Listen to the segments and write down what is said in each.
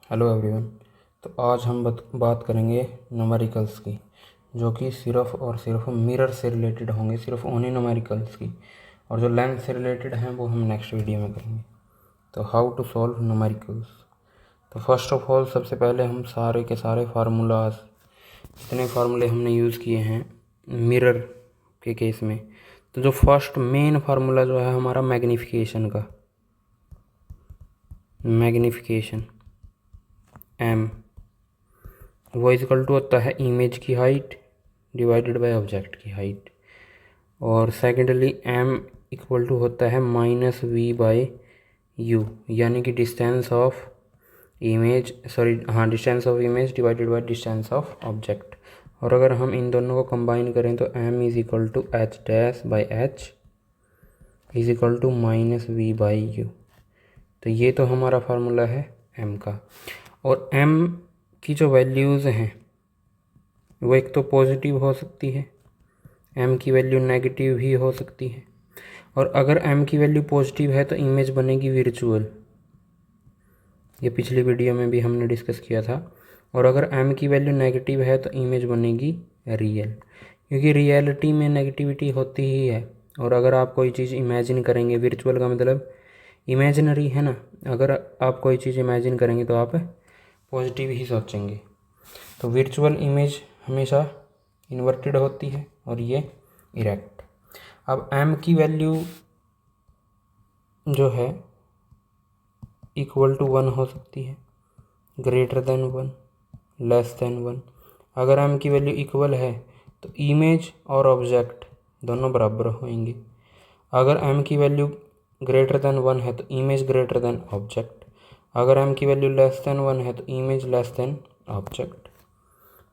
Hello everyone. तो आज हम बात करेंगे न्यूमेरिकल्स की, जो कि सिर्फ और सिर्फ मिरर से रिलेटेड होंगे, सिर्फ ओनली न्यूमेरिकल्स की। और जो लेंथ से रिलेटेड हैं वो हम नेक्स्ट वीडियो में करेंगे। तो हाउ टू सॉल्व न्यूमेरिकल्स। तो फर्स्ट ऑफ ऑल सबसे पहले हम सारे के सारे फार्मूलाज, जितने फार्मूले हमने यूज़ किए हैं मिरर के केस में, तो जो फर्स्ट मेन फार्मूला जो है हमारा मैग्नीफिकेशन का, मैग्नीफिकेशन एम, वो इक्वल टू होता है इमेज की हाइट डिवाइडेड बाय ऑब्जेक्ट की हाइट। और सेकेंडली एम इक्वल टू होता है माइनस वी बाई यू, यानी कि distance of image, distance of image divided by distance of object. और अगर हम इन दोनों को कंबाइन करें तो m is equal to h dash by h is equal to minus v by u. तो ये तो हमारा फार्मूला है एम का। और एम की जो वैल्यूज़ हैं वो एक तो पॉजिटिव हो सकती है, एम की वैल्यू नेगेटिव भी हो सकती है। और अगर एम की वैल्यू पॉजिटिव है तो इमेज बनेगी वर्चुअल, ये पिछली वीडियो में भी हमने डिस्कस किया था। और अगर एम की वैल्यू नेगेटिव है तो इमेज बनेगी रियल, क्योंकि रियलिटी में नेगेटिविटी होती ही है। और अगर आप कोई चीज़ इमेजिन करेंगे, वर्चुअल का मतलब इमेजिनरी है ना, अगर आप कोई चीज़ इमेजिन करेंगे तो आप पॉजिटिव ही सोचेंगे। तो वर्चुअल इमेज हमेशा इन्वर्टेड होती है और ये इरेक्ट। अब एम की वैल्यू जो है इक्वल टू 1 हो सकती है, ग्रेटर देन 1, लेस देन 1। अगर एम की वैल्यू इक्वल है तो इमेज और ऑब्जेक्ट दोनों बराबर होंगे। अगर एम की वैल्यू ग्रेटर देन 1 है तो इमेज ग्रेटर देन ऑब्जेक्ट। अगर एम की वैल्यू लेस देन 1 है तो इमेज लेस देन ऑब्जेक्ट।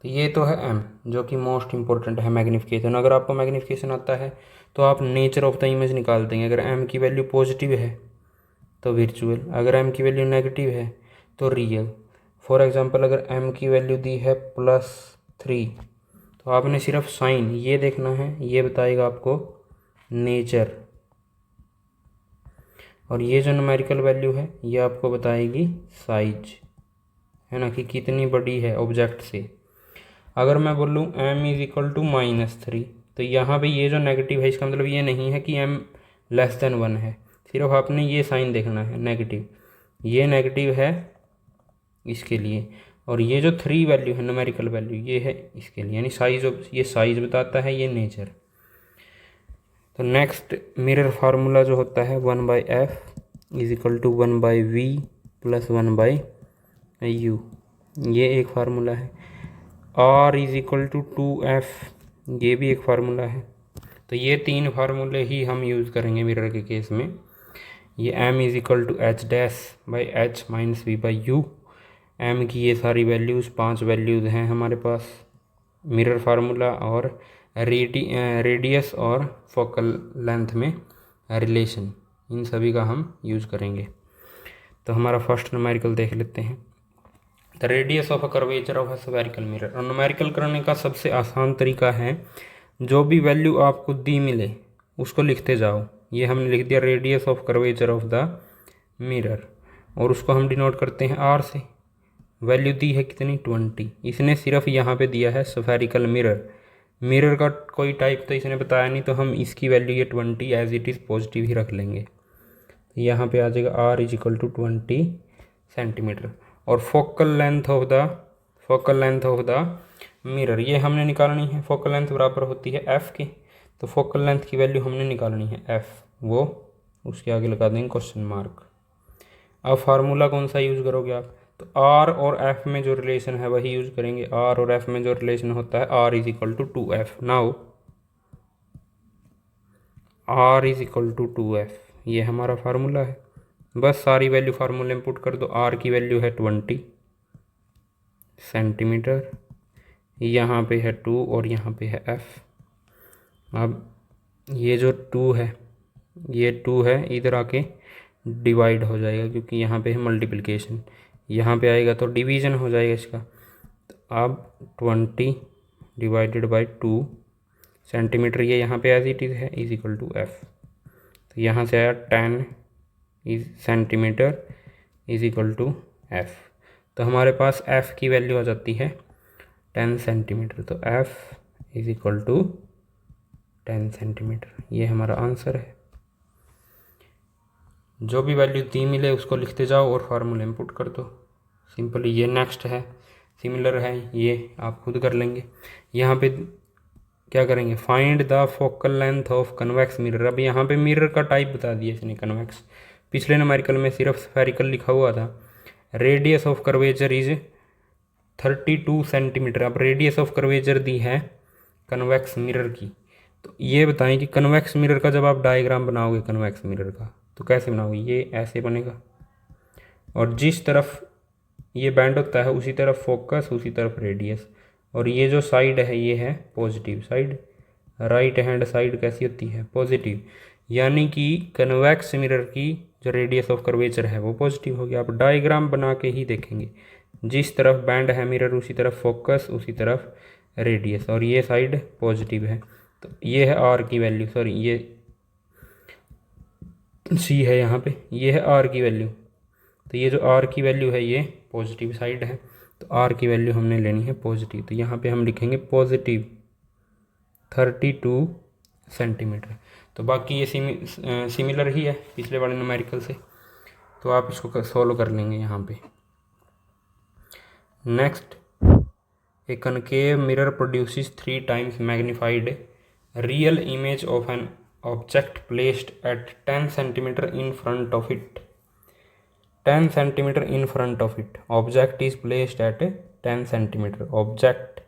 तो ये तो है एम, जो कि मोस्ट इंपॉर्टेंट है मैग्नीफिकेशन। अगर आपको मैग्नीफिकेशन आता है तो आप नेचर ऑफ द इमेज निकाल देंगे। अगर एम की वैल्यू पॉजिटिव है तो वर्चुअल, अगर एम की वैल्यू नेगेटिव है तो रियल। फॉर एग्जांपल अगर एम की वैल्यू दी है +3 तो आपने सिर्फ साइन ये देखना है, ये बताएगा आपको नेचर। और ये जो न्यूमेरिकल वैल्यू है ये आपको बताएगी साइज, है ना, कि कितनी बड़ी है ऑब्जेक्ट से। अगर मैं बोलूँ m इज इक्वल टू -3 तो यहाँ पे ये जो नेगेटिव है इसका मतलब ये नहीं है कि m लेस देन 1 है, सिर्फ आपने ये साइन देखना है नेगेटिव, ये नेगेटिव है इसके लिए। और ये जो 3 वैल्यू है न्यूमेरिकल वैल्यू ये है इसके लिए, यानी साइज, ये साइज बताता है, ये नेचर। तो नेक्स्ट मिरर फार्मूला जो होता है 1/f is equal to 1/v plus 1/u, ये एक फार्मूला है। r is equal to 2f, ये भी एक फार्मूला है। तो ये 3 फार्मूले ही हम यूज़ करेंगे मिरर के केस में। ये m is equal to h dash by h minus v by u. m की ये सारी वैल्यूज़ 5 वैल्यूज़ हैं हमारे पास, मिरर फार्मूला और रेडियस और फोकल लेंथ में रिलेशन, इन सभी का हम यूज़ करेंगे। तो हमारा फर्स्ट न्यूमेरिकल देख लेते हैं। The radius of a curvature of a spherical mirror. और न्यूमेरिकल करने का सबसे आसान तरीका है, जो भी वैल्यू आपको दी मिले उसको लिखते जाओ। ये हमने लिख दिया radius of curvature of the mirror, और उसको हम डिनोट करते हैं आर से। वैल्यू दी है कितनी 20, इसने सिर्फ यहाँ पे दिया है स्फेरिकल मिरर, मिरर का कोई टाइप तो इसने बताया नहीं, तो हम इसकी वैल्यू ये 20 एज इट इज़ पॉजिटिव ही रख लेंगे। यहाँ पे आ जाएगा r is equal to 20 centimetre. और focal length of the mirror ये हमने निकालनी है। फोकल लेंथ बराबर होती है f के, तो फोकल लेंथ की वैल्यू हमने निकालनी है f, वो उसके आगे लगा देंगे क्वेश्चन मार्क। अब फार्मूला कौन सा यूज़ करोगे आप, तो r और f में जो रिलेशन है वही यूज़ करेंगे। r और f में जो रिलेशन होता है r is equal to 2f। Now r is equal to 2f, ये हमारा फार्मूला है। बस सारी वैल्यू फार्मूले में पुट कर दो। r की वैल्यू है 20 सेंटीमीटर, यहाँ पे है 2 और यहाँ पे है f। अब ये जो 2 है, ये 2 है, इधर आके डिवाइड हो जाएगा क्योंकि यहाँ पे है मल्टीप्लिकेशन, यहाँ पे आएगा तो डिवीज़न हो जाएगा इसका। तो अब 20 डिवाइडेड बाई 2 सेंटीमीटर, ये यहाँ पे एज इट इज़ है, इज इक्वल टू f। तो यहाँ से आया 10 centimetre is equal to f। तो हमारे पास f की वैल्यू आ जाती है 10 सेंटीमीटर। तो f is equal to 10 centimetre, ये हमारा आंसर है। जो भी वैल्यू दी मिले उसको लिखते जाओ और फार्मूले में पुट कर दो सिंपली। ये नेक्स्ट है, सिमिलर है, ये आप खुद कर लेंगे। यहाँ पे क्या करेंगे, find the focal length of convex mirror. अब यहाँ पे मिरर का टाइप बता दिया इसने कन्वेक्स। पिछले न्यूमेरिकल में सिर्फ स्फेरिकल लिखा हुआ था। Radius of curvature is 32 centimetre. अब रेडियस ऑफ कर्वेचर दी है कन्वेक्स मिरर की। तो ये बताएं कि कन्वेक्स मिरर का जब आप डायग्राम बनाओगे कन्वेक्स मिरर का तो कैसे बनाओगे, ये ऐसे बनेगा और जिस तरफ ये बैंड होता है उसी तरफ फोकस, उसी तरफ रेडियस, और ये जो साइड है ये है positive side. Right hand side कैसी होती है, पॉजिटिव, यानी कि कन्वेक्स मिरर की जो रेडियस ऑफ कर्वेचर है वो पॉजिटिव होगी। आप डायग्राम बना के ही देखेंगे, जिस तरफ बैंड है मिरर उसी तरफ फोकस, उसी तरफ रेडियस, और ये साइड पॉजिटिव है। तो ये है आर की वैल्यू, सॉरी ये सी है यहाँ पे, ये है आर की वैल्यू। तो ये जो आर की वैल्यू है ये पॉजिटिव साइड है, तो आर की वैल्यू हमने लेनी है पॉजिटिव। तो यहाँ पे हम लिखेंगे पॉजिटिव 32 सेंटीमीटर। तो बाकी ये सिमिलर ही है पिछले वाले न्यूमेरिकल से, तो आप इसको सॉल्व कर लेंगे यहाँ पे। Next, a concave mirror produces 3 times magnified real image of an object placed at 10 centimetre in front of it. 10 centimetre in front of it, object is placed at 10 centimetre, object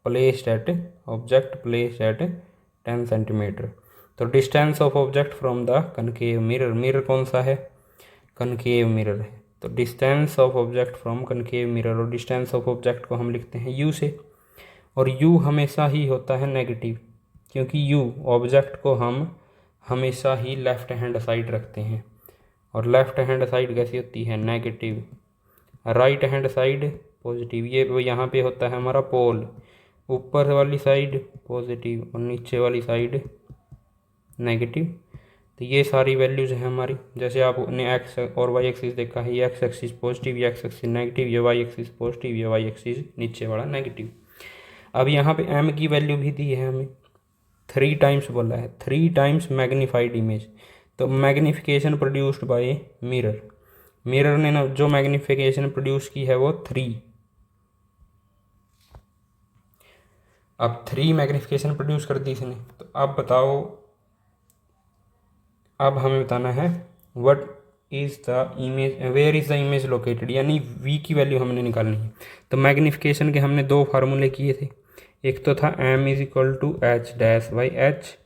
placed at 10 centimetre. तो distance of object from the concave mirror, mirror कौन सा है, concave mirror है। तो distance of object from concave mirror, और distance of object को हम लिखते हैं u से, और u हमेशा ही होता है नेगेटिव, क्योंकि u ऑब्जेक्ट को हम हमेशा ही लेफ्ट हैंड साइड रखते हैं, और लेफ्ट हैंड साइड कैसी होती है, negative. Right hand side positive. ये यहाँ पे होता है हमारा पोल, ऊपर वाली साइड पॉजिटिव और नीचे वाली साइड नेगेटिव। तो ये सारी वैल्यूज हैं हमारी। जैसे आपने एक्स और वाई एक्सिस देखा है, ये एक्स एक्सिस पॉजिटिव, ये एक्स एक्सिस नेगेटिव, ये वाई एक्सिस पॉजिटिव, ये वाई एक्सिस नीचे वाला नेगेटिव। अब यहाँ पे एम की वैल्यू भी दी है हमें, 3 times बोला है, 3 times मैग्नीफाइड इमेज। तो magnification produced by mirror, mirror ने ना जो मैग्नीफिकेशन प्रोड्यूस की है वो 3। अब 3 मैग्नीफिकेशन प्रोड्यूस कर दी इसने। तो अब बताओ, अब हमें बताना है what is the image, where is the image located, यानी v की वैल्यू हमने निकालनी है। तो मैग्नीफिकेशन के हमने 2 फार्मूले किए थे, एक तो था m is equal to h dash by h,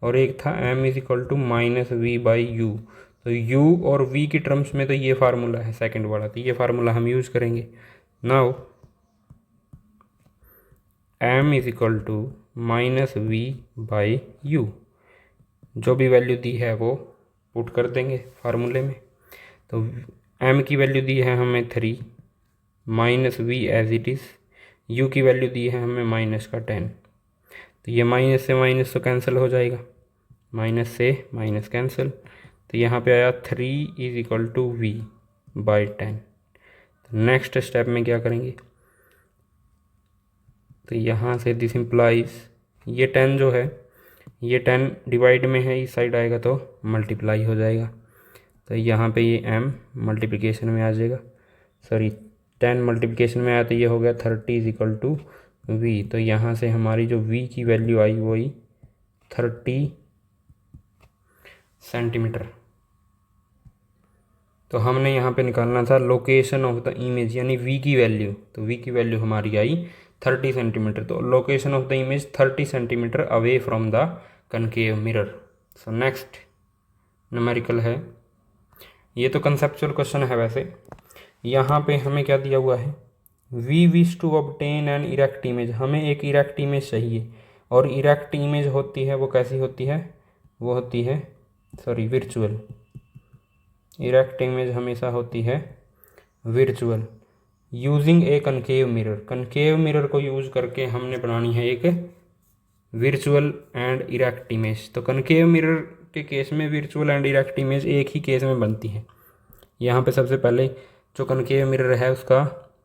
और एक था m is equal to minus v by u. तो u और v की टर्म्स में तो ये फार्मूला है सेकंड वाला, तो ये फार्मूला हम यूज़ करेंगे। Now m is equal to minus v by u, जो भी वैल्यू दी है वो पुट कर देंगे फार्मूले में। तो m की वैल्यू दी है हमें 3, minus v as it is, u की वैल्यू दी है हमें माइनस का 10। तो ये माइनस से माइनस तो कैंसिल हो जाएगा, माइनस से माइनस कैंसिल। तो यहाँ पे आया 3 is equal to v by 10। तो नेक्स्ट स्टेप में क्या करेंगे, तो यहाँ से दिस इम्प्लाइज, ये 10 जो है ये 10 डिवाइड में है, इस साइड आएगा तो मल्टीप्लाई हो जाएगा। तो यहाँ पे ये m मल्टीप्लिकेशन में आ जाएगा, सॉरी 10 मल्टीप्लिकेशन में आया तो ये हो गया 30 इज इक्वल टू वी। तो यहाँ से हमारी जो v की वैल्यू आई वो आई 30 सेंटीमीटर। तो हमने यहाँ पे निकालना था लोकेशन ऑफ द इमेज, यानी v की वैल्यू। तो v की वैल्यू हमारी आई 30 सेंटीमीटर। तो location of the image 30 centimetre away from the concave mirror. So next numerical है, ये तो कंसेप्चुअल क्वेश्चन है। वैसे यहाँ पे हमें क्या दिया हुआ है, we wish to obtain an erect image, हमें एक इरेक्ट इमेज चाहिए, और इरेक्ट इमेज होती है वो कैसी होती है, वो होती है सॉरी विर्चुअल। इरेक्ट इमेज हमेशा होती है virtual, using a concave mirror. Concave mirror को यूज़ करके हमने बनानी है एक विर्चुअल एंड इरेक्ट इमेज। तो कनकेव मिरर के केस में विर्चुअल एंड इरेक्ट इमेज एक ही केस में बनती है। यहाँ पे सबसे पहले जो कनकेव मिरर है उसका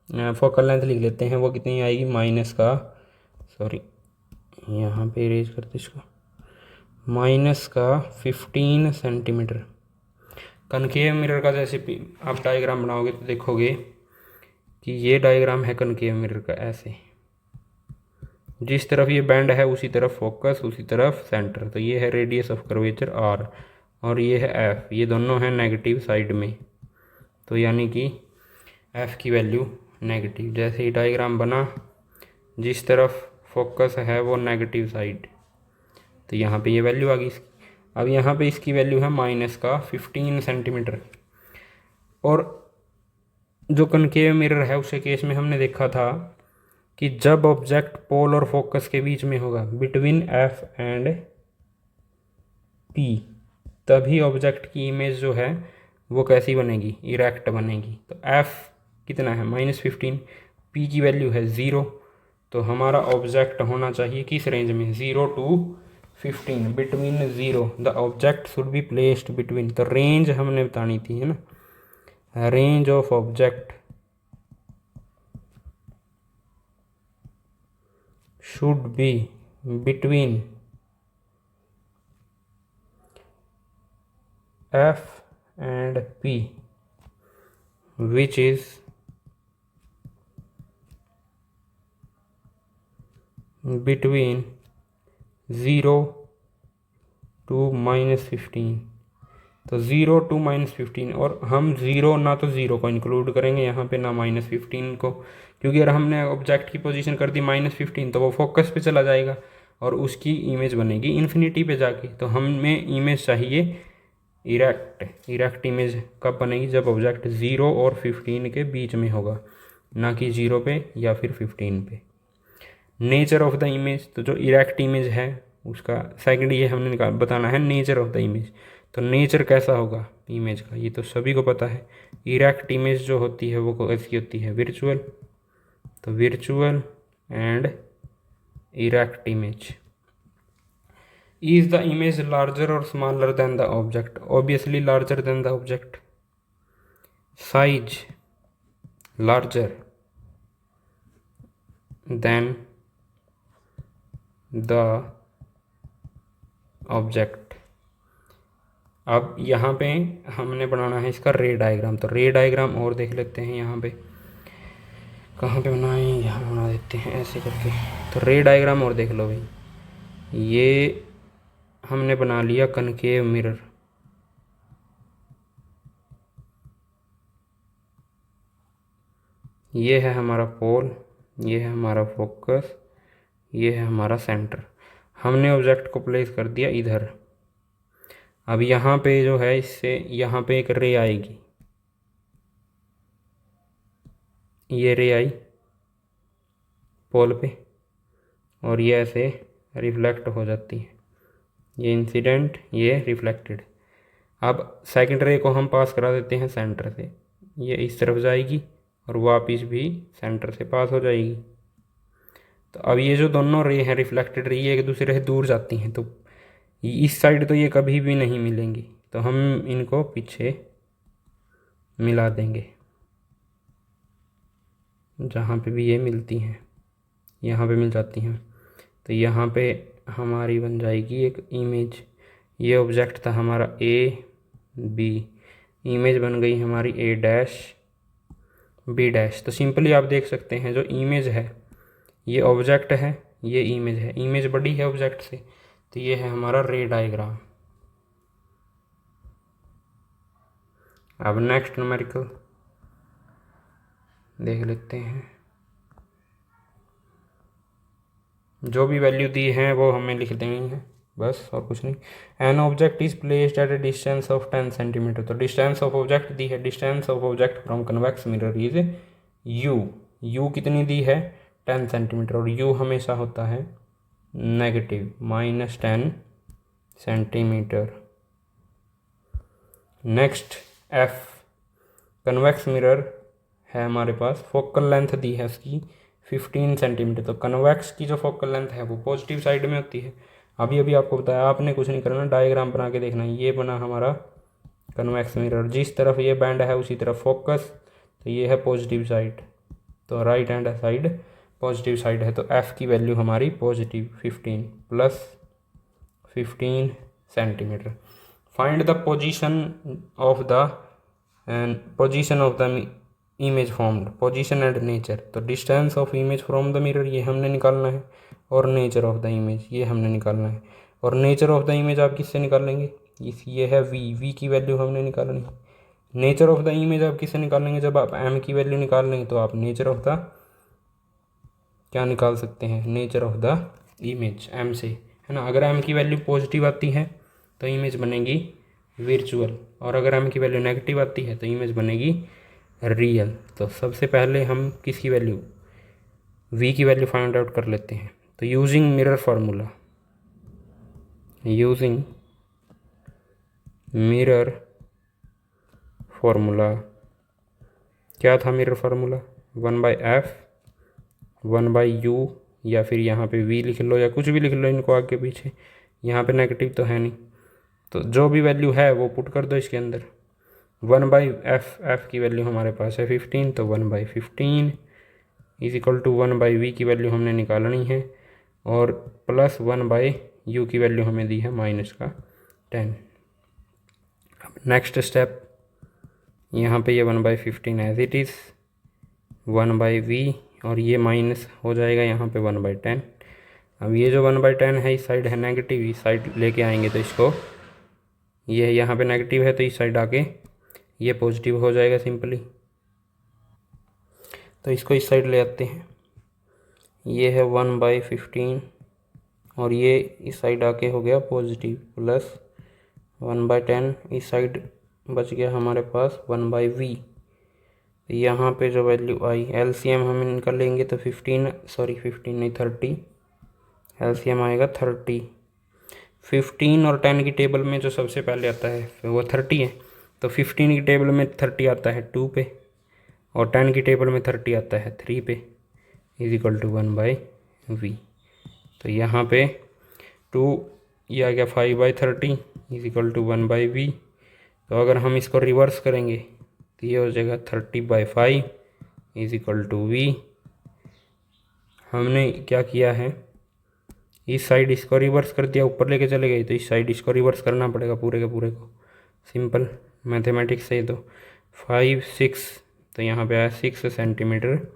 फोकल लेंथ लिख लेते हैं, वो कितनी आएगी माइनस का, सॉरी यहाँ पे इरेज करते इसको, माइनस का 15 सेंटीमीटर। कनकेव मिरर का जैसे आप डायग्राम बनाओगे तो देखोगे कि ये डायग्राम है कनकेव मिरर का, ऐसे जिस तरफ ये बैंड है उसी तरफ फोकस, उसी तरफ सेंटर। तो ये है रेडियस ऑफ कर्वेचर आर और ये है एफ, ये दोनों हैं नेगेटिव साइड में, तो यानी कि एफ की वैल्यू नेगेटिव। जैसे ही डायग्राम बना, जिस तरफ फोकस है वो नेगेटिव साइड, तो यहाँ पे ये वैल्यू आ गई इसकी। अब यहाँ पे इसकी वैल्यू है माइनस का 15 सेंटीमीटर। और जो कनकेव मिरर है उसके केस में हमने देखा था कि जब ऑब्जेक्ट पोल और फोकस के बीच में होगा, बिटवीन एफ एंड पी, तभी ऑब्जेक्ट की इमेज जो है वो कैसी बनेगी, इरेक्ट बनेगी। तो एफ कितना है -15, पी की वैल्यू है 0, तो हमारा ऑब्जेक्ट होना चाहिए किस रेंज में, 0 to 15, between 0, the object should be placed between. तो रेंज हमने बतानी थी, है ना, range of object should be between F and P, which is between 0 to -15। तो 0 to -15, और हम 0 ना तो 0 को इंक्लूड करेंगे यहाँ पे, ना -15 को, क्योंकि अगर हमने ऑब्जेक्ट की पोजीशन कर दी -15 तो वो फोकस पे चला जाएगा और उसकी इमेज बनेगी इन्फिनिटी पे जाके। तो हमें इमेज चाहिए इरेक्ट इमेज कब बनेगी, जब ऑब्जेक्ट 0 और 15 के बीच में होगा, ना कि 0 पे या फिर 15 पे। नेचर ऑफ द इमेज, तो जो इरेक्ट इमेज है उसका सेकंड ये हमने बताना है नेचर ऑफ द इमेज। तो नेचर कैसा होगा इमेज का, ये तो सभी को पता है। इरेक्ट इमेज जो होती है वो कैसी होती है, विर्चुअल। तो virtual and erect image. Is the image larger और smaller than the object, obviously larger than the object. Size larger than the object. अब यहाँ पे हमने बनाना है इसका रे डायग्राम। तो रे डायग्राम और देख लेते हैं, यहाँ पे कहाँ पे बनाएं, यहाँ बना देते हैं ऐसे करके। तो रे डायग्राम और देख लो भाई, ये हमने बना लिया कनकेव मिरर। ये है हमारा पोल, ये है हमारा फोकस, ये है हमारा सेंटर। हमने ऑब्जेक्ट को प्लेस कर दिया इधर। अब यहाँ पे जो है इससे यहाँ पे एक रे आएगी, ये रे आई पोल पे और ये ऐसे रिफ्लेक्ट हो जाती है, ये इंसिडेंट, ये रिफ्लेक्टेड। अब सेकंड रे को हम पास करा देते हैं सेंटर से, ये इस तरफ जाएगी और वापिस भी सेंटर से पास हो जाएगी। तो अब ये जो दोनों रे हैं रिफ्लेक्टेड रे, ये एक दूसरे से दूर जाती हैं, तो इस साइड तो ये कभी भी नहीं मिलेंगी, तो हम इनको पीछे मिला देंगे। जहाँ पे भी ये मिलती हैं यहाँ पे मिल जाती हैं, तो यहाँ पे हमारी बन जाएगी एक इमेज। ये ऑब्जेक्ट था हमारा ए बी, इमेज बन गई हमारी ए डैश बी डैश। तो सिंपली आप देख सकते हैं जो इमेज है, ये ऑब्जेक्ट है, ये इमेज है, इमेज बड़ी है ऑब्जेक्ट से, तो ये है हमारा रे डायग्राम। अब नेक्स्ट न्यूमेरिकल देख लेते हैं। जो भी वैल्यू दी है वो हमें लिख देनी है बस, और कुछ नहीं। N object is placed at a distance of 10 centimetre. तो डिस्टेंस ऑफ ऑब्जेक्ट दी है, distance of object from convex mirror is you कितनी दी है 10 सेंटीमीटर, और यू हमेशा होता है negative -10 centimetre. Next F, convex mirror है हमारे पास, फोकल लेंथ दी है उसकी 15 सेंटीमीटर। तो कन्वेक्स की जो फोकल लेंथ है वो पॉजिटिव साइड में होती है। अभी अभी आपको बताया, आपने कुछ नहीं करना, डायग्राम बना के देखना। ये बना हमारा कन्वेक्स मिरर, जिस तरफ ये बैंड है उसी तरफ फोकस, तो ये है पॉजिटिव साइड। तो right hand side positive side है, तो एफ़ की वैल्यू हमारी positive 15 plus 15 centimetre. Find the position of the image formed, position and nature. तो distance of image from the mirror ये हमने निकालना है, और नेचर ऑफ द इमेज ये हमने निकालना है। और नेचर ऑफ द इमेज आप किससे निकालेंगे, ये है वी की वैल्यू हमने निकालनी है। नेचर ऑफ द इमेज आप किससे निकालेंगे, जब आप एम की वैल्यू निकाल लेंगे तो आप नेचर ऑफ द क्या निकाल सकते हैं, nature of the image m से, है ना। अगर एम की वैल्यू पॉजिटिव आती है तो इमेज बनेगी वर्चुअल, और अगर एम की वैल्यू नेगेटिव आती है तो इमेज बनेगी रियल। तो सबसे पहले हम किसकी वैल्यू, वी की वैल्यू फाइंड आउट कर लेते हैं। तो यूजिंग मिरर फार्मूला, क्या था मिरर फार्मूला, 1/f 1/u, या फिर यहाँ पे v लिख लो या कुछ भी लिख लो इनको आगे पीछे, यहाँ पे नेगेटिव तो है नहीं, तो जो भी वैल्यू है वो पुट कर दो इसके अंदर। 1/f की वैल्यू हमारे पास है 15, तो 1/15 इज इक्वल टू 1/v की वैल्यू हमने निकालनी है, और प्लस 1/u की वैल्यू हमें दी है -10। अब नेक्स्ट स्टेप, यहाँ पे ये 1/15 एज इट इज़ 1/v, और ये माइनस हो जाएगा यहाँ पे 1/10। अब ये जो 1/10 है इस साइड है नेगेटिव, इस साइड लेके आएंगे तो इसको, ये यहाँ पे नेगेटिव है तो इस साइड आके ये पॉजिटिव हो जाएगा सिंपली। तो इसको इस साइड ले आते हैं, ये है 1/15 और ये इस साइड आके हो गया पॉजिटिव, प्लस 1/10 इस साइड बच गया हमारे पास 1/v। यहाँ पे जो वैल्यू आई, एलसीएम हम निकाल लेंगे तो 15 नहीं 30, एलसीएम आएगा 30। 15 और 10 की टेबल में जो सबसे पहले आता है वो 30 है, तो 15 की टेबल में 30 आता है 2 पे, और 10 की टेबल में 30 आता है 3 पे, इज इक्वल टू 1/v। तो यहाँ पे 2 ये आ गया 5/30 इज इक्वल टू 1/v। तो अगर हम इसको रिवर्स करेंगे तो ये हो जाएगा 30/5 इज इक्वल टू v। हमने क्या किया है, इस साइड इसको रिवर्स कर दिया, ऊपर लेके चले गए, तो इस साइड इसको रिवर्स करना पड़ेगा पूरे के पूरे को, सिंपल मैथमेटिक्स से। तो 5 6, तो यहाँ पे आया 6 सेंटीमीटर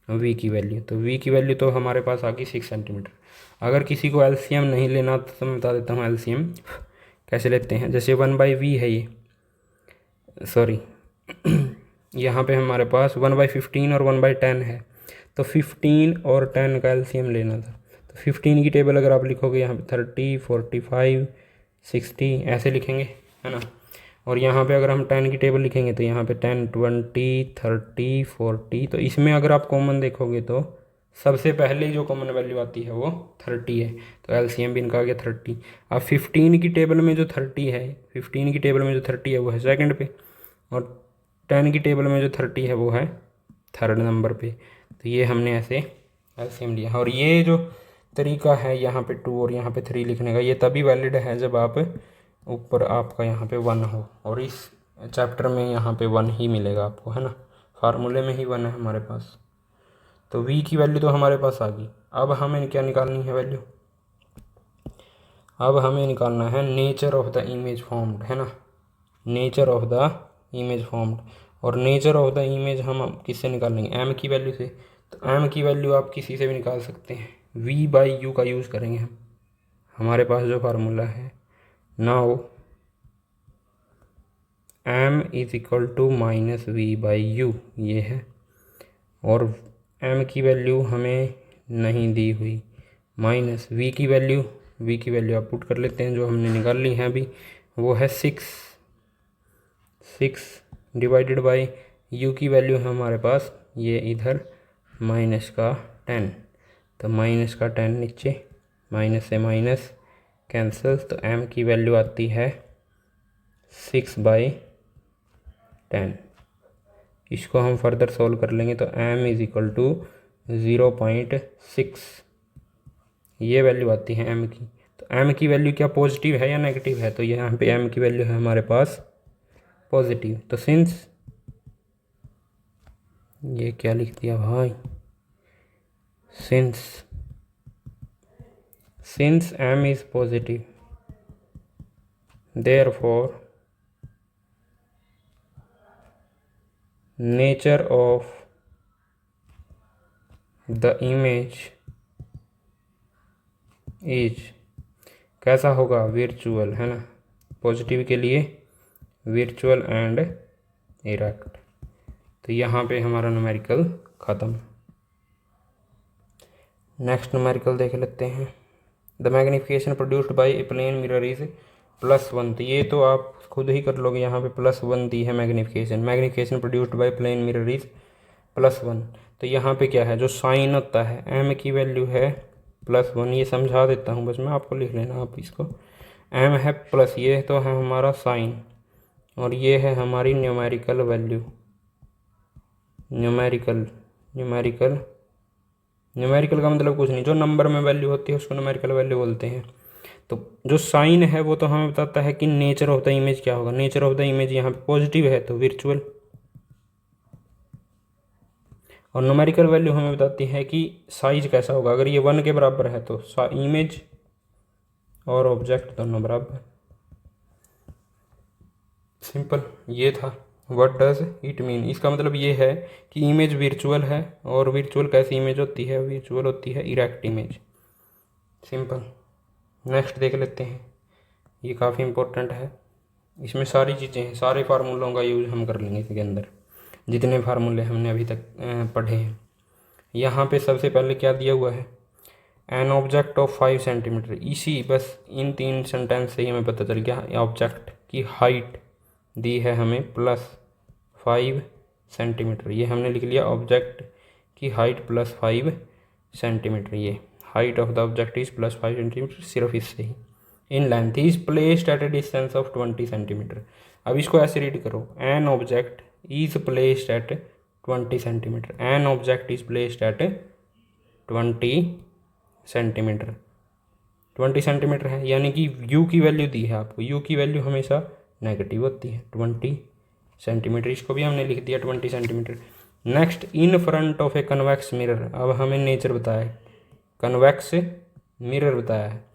v की वैल्यू। तो v की वैल्यू तो हमारे पास आ गई 6 सेंटीमीटर। अगर किसी को एलसीएम नहीं लेना तो मैं बता देता हूँ एलसीएम कैसे लेते हैं। जैसे 1/v है ये, सॉरी यहाँ पे हमारे पास 1/15 और 1/10 है, तो 15 और 10 का एलसीएम लेना था। तो 15 की टेबल अगर आप लिखोगे यहाँ पे 30 45 60 ऐसे लिखेंगे, है ना। और यहाँ पे अगर हम 10 की टेबल लिखेंगे तो यहाँ पे 10 20 30 40, तो इसमें अगर आप कॉमन देखोगे तो सबसे पहले जो कॉमन वैल्यू आती है वो 30 है, तो एलसीएम भी इनका आ गया 30। अब 15 की टेबल में जो 30 है, 15 की टेबल में जो 30 है वो है सेकंड पे, और 10 की टेबल में जो 30 है वो है थर्ड नंबर पे। तो ये हमने ऐसे एलसीएम लिया। और ये जो तरीका है यहाँ पे 2 और यहाँ पे 3 लिखने का, ये तभी वैलिड है जब आप ऊपर आपका यहाँ पे 1 हो, और इस चैप्टर में यहाँ पे 1 ही मिलेगा आपको, है ना। फार्मूले में ही 1 है हमारे पास। तो v की वैल्यू तो हमारे पास आ गई। अब हमें क्या निकालनी है वैल्यू, अब हमें निकालना है nature of the image formed, है ना, nature of the image formed. और नेचर ऑफ द इमेज हम किससे निकालेंगे, m की वैल्यू से। तो m की वैल्यू आप किसी से भी निकाल सकते हैं, v/u का यूज़ करेंगे हम, हमारे पास जो फार्मूला है। Now m is equal to -v/u ये है, और m की वैल्यू हमें नहीं दी हुई, माइनस v की वैल्यू आप पुट कर लेते हैं जो हमने निकाल ली है अभी, वो है 6 डिवाइडेड बाय u की वैल्यू है हमारे पास ये इधर -10, तो -10 नीचे, माइनस से माइनस कैंसिल, तो m की वैल्यू आती है 6/10। इसको हम फर्दर सोल्व कर लेंगे तो m इज इक्वल टू 0.6 ये वैल्यू आती है m की। तो m की वैल्यू क्या पॉजिटिव है या नेगेटिव है, तो यहाँ पे m की वैल्यू है हमारे पास पॉजिटिव। तो सिंस ये क्या लिख दिया भाई, since m is positive therefore nature of the image is कैसा होगा, वर्चुअल, है ना, पॉजिटिव के लिए वर्चुअल एंड इरेक्ट। तो यहाँ पे हमारा न्यूमेरिकल ख़त्म। नेक्स्ट न्यूमेरिकल देख लेते हैं। The magnification produced by a plane mirror is +1। तो ये तो आप खुद ही कर लोगे, यहाँ पे +1 दी है magnification produced by plane mirror is +1। तो यहाँ पे क्या है, जो साइन होता है m की वैल्यू है +1, ये समझा देता हूँ बस मैं, आपको लिख लेना आप इसको। m है प्लस, ये तो है हमारा साइन, और ये है हमारी न्यूमेरिकल वैल्यू। न्यूमेरिकल का मतलब कुछ नहीं, जो नंबर में वैल्यू होती है उसको न्यूमेरिकल वैल्यू बोलते हैं। तो जो साइन है वो तो हमें बताता है कि नेचर ऑफ द इमेज क्या होगा। नेचर ऑफ द इमेज यहाँ पे पॉजिटिव है तो वर्चुअल, और न्यूमेरिकल वैल्यू हमें बताती है कि साइज कैसा होगा। अगर ये 1 के बराबर है तो इमेज और ऑब्जेक्ट दोनों बराबर। सिंपल, ये था। व्हाट डज इट मीन, इसका मतलब ये है कि इमेज वर्चुअल है, और वर्चुअल कैसी इमेज होती है, वर्चुअल होती है इरेक्ट इमेज। सिंपल। नेक्स्ट देख लेते हैं, ये काफ़ी इंपॉर्टेंट है, इसमें सारी चीज़ें हैं, सारे फार्मूलों का यूज़ हम कर लेंगे इसके अंदर, जितने फार्मूले हमने अभी तक पढ़े हैं। यहाँ पे सबसे पहले क्या दिया हुआ है, एन ऑब्जेक्ट ऑफ 5 सेंटीमीटर। इसी बस इन 3 सेंटेंस से ही हमें पता चल गया ऑब्जेक्ट की हाइट दी है हमें +5 सेंटीमीटर। ये हमने लिख लिया ऑब्जेक्ट की हाइट +5 सेंटीमीटर। ये height of the object is +5 centimetre, सिर्फ इससे ही। In length is placed at a distance of 20 centimetre. अब इसको ऐसे रीड करो, an object is placed at 20 centimetre. An object is placed at 20 centimetre. 20 centimetre है, यानी कि यू की वैल्यू दी है आपको। यू की वैल्यू हमेशा नेगेटिव होती है, 20 सेंटीमीटर। इसको भी हमने लिख दिया 20 centimetre. Next, in front of a convex mirror. अब हमें नेचर बताया है, कन्वेक्स मिरर बताया है।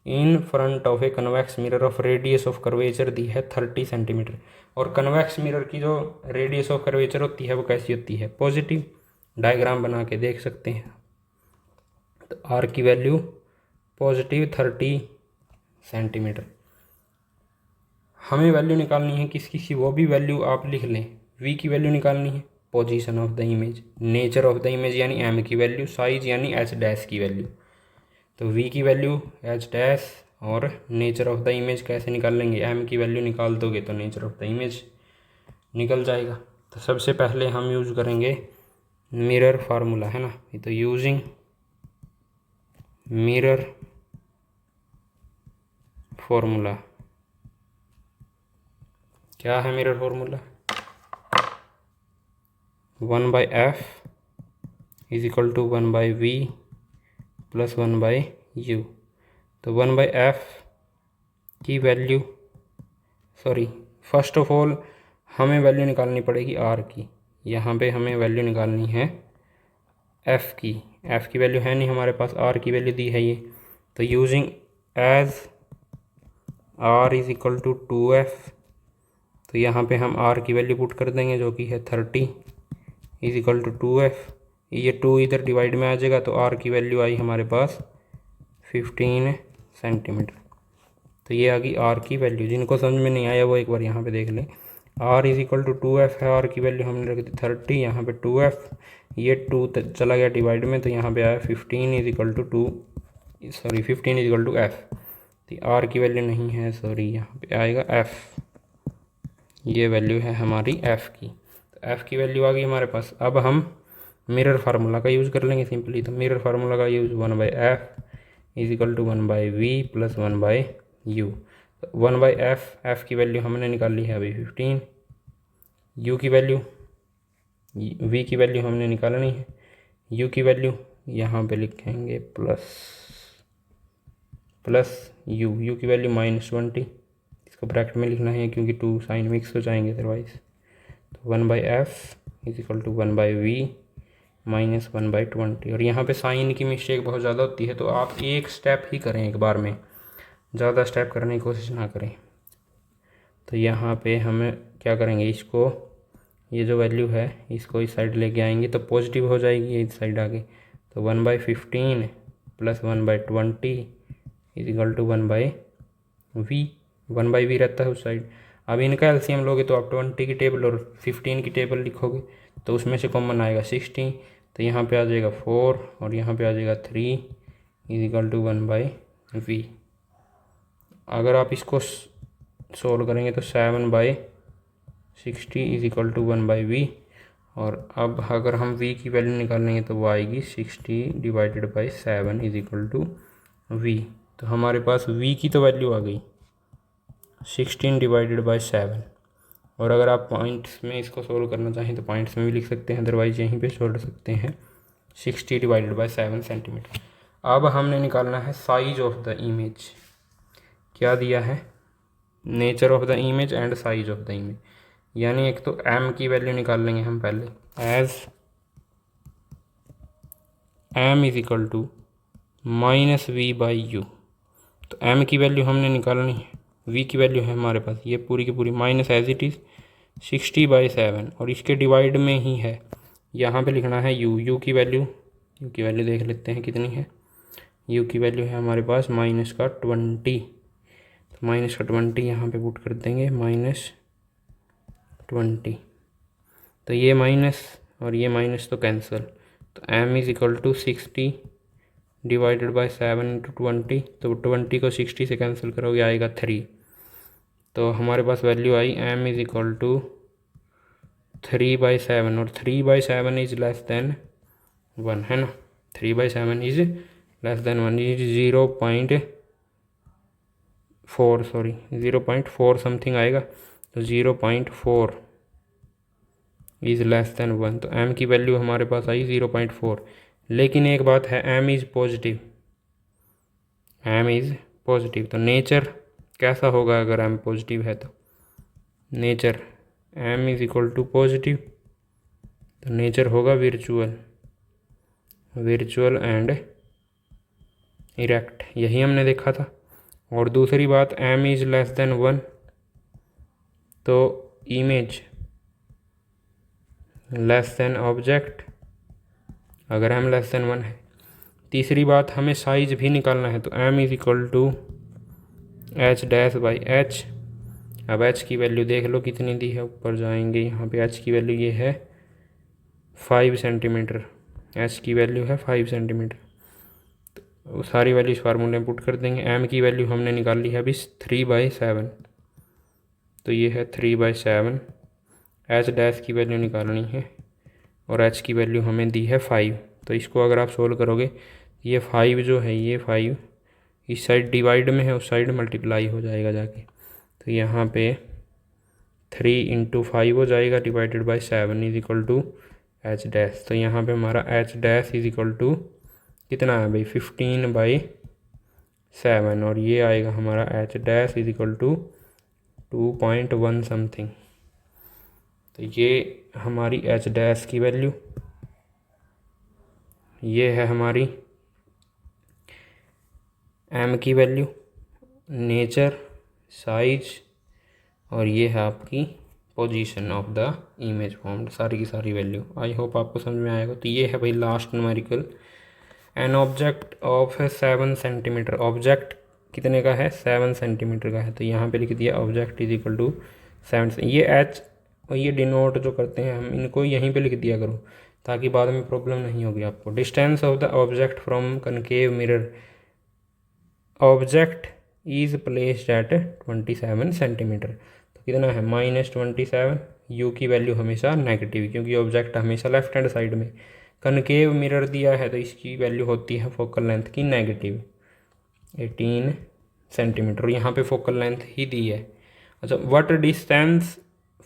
In front of a convex mirror of radius of curvature दी है 30 सेंटीमीटर। और कन्वेक्स मिरर की जो रेडियस ऑफ कर्वेचर होती है वो कैसी होती है, पॉजिटिव। डायग्राम बना के देख सकते हैं। तो आर की वैल्यू पॉजिटिव 30 सेंटीमीटर। हमें वैल्यू निकालनी है किसकी की, वो भी वैल्यू आप लिख लें। वी की वैल्यू निकालनी है, position of the image, nature of the image यानी एम की वैल्यू, साइज यानी एच डैश की वैल्यू। तो वी की वैल्यू एच डैश, और नेचर ऑफ द इमेज कैसे निकाल लेंगे, एम की वैल्यू निकाल दोगे तो नेचर ऑफ द इमेज निकल जाएगा। तो सबसे पहले हम यूज़ करेंगे मिरर फार्मूला, है ना। तो यूजिंग मिरर फॉर्मूला, क्या है mirror formula, 1/f is equal to 1/v plus 1/u। तो 1/f की वैल्यू, फर्स्ट ऑफ ऑल हमें वैल्यू निकालनी पड़ेगी r की। यहाँ पे हमें वैल्यू निकालनी है f की। f की वैल्यू है नहीं हमारे पास, r की वैल्यू दी है ये। तो using as r is equal to 2f, तो यहाँ पे हम r की वैल्यू पुट कर देंगे जो कि है 30 इज इक्वल टू 2f। ये 2 इधर डिवाइड में आ जाएगा, तो r की वैल्यू आई हमारे पास 15 सेंटीमीटर। तो ये आ गई r की वैल्यू। जिनको समझ में नहीं आया वो एक बार यहाँ पे देख लें। r is equal to 2f है, r की वैल्यू हमने रख दी 30, यहाँ पे 2f, ये 2 चला गया डिवाइड में, तो यहाँ पे आया 15 is equal to 15 is equal to f। तो r की वैल्यू नहीं है, यहाँ पे आएगा f। ये वैल्यू है हमारी f की। तो f की वैल्यू आ गई हमारे पास। अब हम मिरर फार्मूला का यूज़ कर लेंगे सिंपली। तो मिरर फार्मूला का use 1/f is equal to 1/v plus 1/u। 1/f, f की वैल्यू हमने निकाल ली है अभी 15, u की वैल्यू, v की वैल्यू हमने निकालनी है, u की वैल्यू यहाँ पे लिखेंगे प्लस u की वैल्यू -20, इसको ब्रैकेट में लिखना है क्योंकि 2 साइन मिक्स हो जाएंगे अदरवाइज। तो 1/f is equal to 1/v minus 1/20। और यहाँ पे साइन की मिस्टेक बहुत ज़्यादा होती है, तो आप एक स्टेप ही करें एक बार में, ज़्यादा स्टेप करने की कोशिश ना करें। तो यहाँ पे हमें क्या करेंगे, इसको ये जो वैल्यू है इसको इस साइड लेके आएंगे तो पॉजिटिव हो जाएगी ये इस साइड आगे। तो 1/15 plus 1/20 is equal to 1/v। 1/v रहता है उस साइड। अब इनका एलसीएम लोगे तो आप 20 की टेबल और 15 की टेबल लिखोगे तो उसमें से कॉमन आएगा 16। तो यहाँ पे आ जाएगा 4 और यहाँ पे आ जाएगा 3 इज इक्वल टू 1/v। अगर आप इसको सोल्व करेंगे तो 7/60 इज इक्वल टू 1/v। और अब अगर हम v की वैल्यू निकालेंगे तो वो आएगी 60 divided by 7 is equal to v। तो हमारे पास v की तो वैल्यू आ गई 16 डिवाइडेड बाई 7। और अगर आप पॉइंट्स में इसको सोल्व करना चाहें तो पॉइंट्स में भी लिख सकते हैं, अदरवाइज यहीं पे छोड़ सकते हैं 60 डिवाइडेड बाई 7 सेंटीमीटर। अब हमने निकालना है साइज ऑफ द इमेज। क्या दिया है, nature of the image and size of the image. यानी एक तो m की वैल्यू निकाल लेंगे हम पहले, as m is equal to -v/u। तो m की वैल्यू हमने निकालनी है, v की वैल्यू है हमारे पास ये पूरी की पूरी माइनस एज इट इज़ 60/7 और इसके डिवाइड में ही है, यहाँ पे लिखना है u की वैल्यू। u की वैल्यू देख लेते हैं कितनी है। u की वैल्यू है हमारे पास -20। तो -20 यहाँ पे पुट कर देंगे -20। तो ये माइनस और ये माइनस तो कैंसिल। तो m is equal to 60 divided by 7 into 20। तो 20 को 60 से कैंसिल करोगे आएगा 3। तो हमारे पास वैल्यू आई m इज इक्वल टू 3/7 और 3/7 इज लेस देन 1 है ना। 3/7 is less than 1 is 0.4 something आएगा। तो 0.4 इज़ लेस देन 1। तो m की वैल्यू हमारे पास आई 0.4। लेकिन एक बात है, m is positive, m is positive. तो नेचर कैसा होगा अगर m पॉजिटिव है, तो nature m is equal to positive, तो नेचर होगा विर्चुअल एंड इरेक्ट। यही हमने देखा था। और दूसरी बात, m इज़ लेस देन 1 तो इमेज लेस देन ऑब्जेक्ट, अगर m लेस देन 1 है। तीसरी बात, हमें साइज भी निकालना है, तो m is equal to h-/h। अब h की वैल्यू देख लो कितनी दी है, ऊपर जाएंगे यहाँ पे h की वैल्यू ये है 5 सेंटीमीटर। h की वैल्यू है 5 सेंटीमीटर। तो सारी वैल्यू इस फार्मूले में पुट कर देंगे। m की वैल्यू हमने निकाल ली है अभी 3/7, तो ये है 3/7। h' की वैल्यू निकालनी है और h की वैल्यू हमें दी है 5। तो इसको अगर आप सोल्व करोगे, ये 5 जो है, ये 5 इस साइड डिवाइड में है, उस साइड मल्टीप्लाई हो जाएगा जाके। तो यहाँ पे 3 × 5 हो जाएगा divided by 7 is equal to h'। तो यहाँ पे हमारा h' इज इक्वल टू कितना है भाई, 15/7। और ये आएगा हमारा h' is equal to 2.1 something. तो ये हमारी h' की वैल्यू, ये है हमारी m की वैल्यू, नेचर, साइज, और ये है आपकी position of the image formed, सारी की सारी वैल्यू। आई होप आपको समझ में आएगा। तो ये है भाई last numerical, an object of 7 centimetre. Object कितने का है, 7 सेंटीमीटर का है। तो यहाँ पे लिख दिया ऑब्जेक्ट इज इक्वल टू 7। ये h और ये डिनोट जो करते हैं हम, इनको यहीं पे लिख दिया करो ताकि बाद में प्रॉब्लम नहीं होगी आपको। Distance of the object from concave mirror, object is placed eight 27 centimetre. तो कितना है, -27। u की वैल्यू हमेशा नेगेटिव, क्योंकि ऑब्जेक्ट हमेशा लेफ्ट हैंड साइड में। कनकेव मिरर दिया है तो इसकी वैल्यू होती है फोकल लेंथ की नेगेटिव 18 सेंटीमीटर। यहाँ पे फोकल लेंथ ही दी है। अच्छा, what distance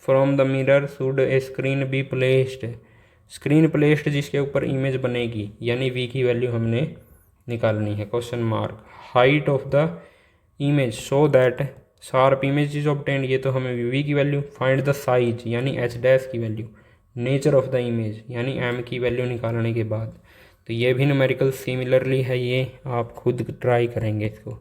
from the mirror should A screen be placed. Screen placed जिसके ऊपर इमेज बनेगी, यानी v की वैल्यू हमने निकालनी है। Question mark, height of the image so that sharp image is obtained, ये तो हमें वी की वैल्यू। फाइंड द साइज यानी एच डैश की value. Nature of the image यानी एम की वैल्यू निकालने के बाद। तो ये भी न्यूमेरिकल सिमिलरली है, ये आप खुद ट्राई करेंगे इसको।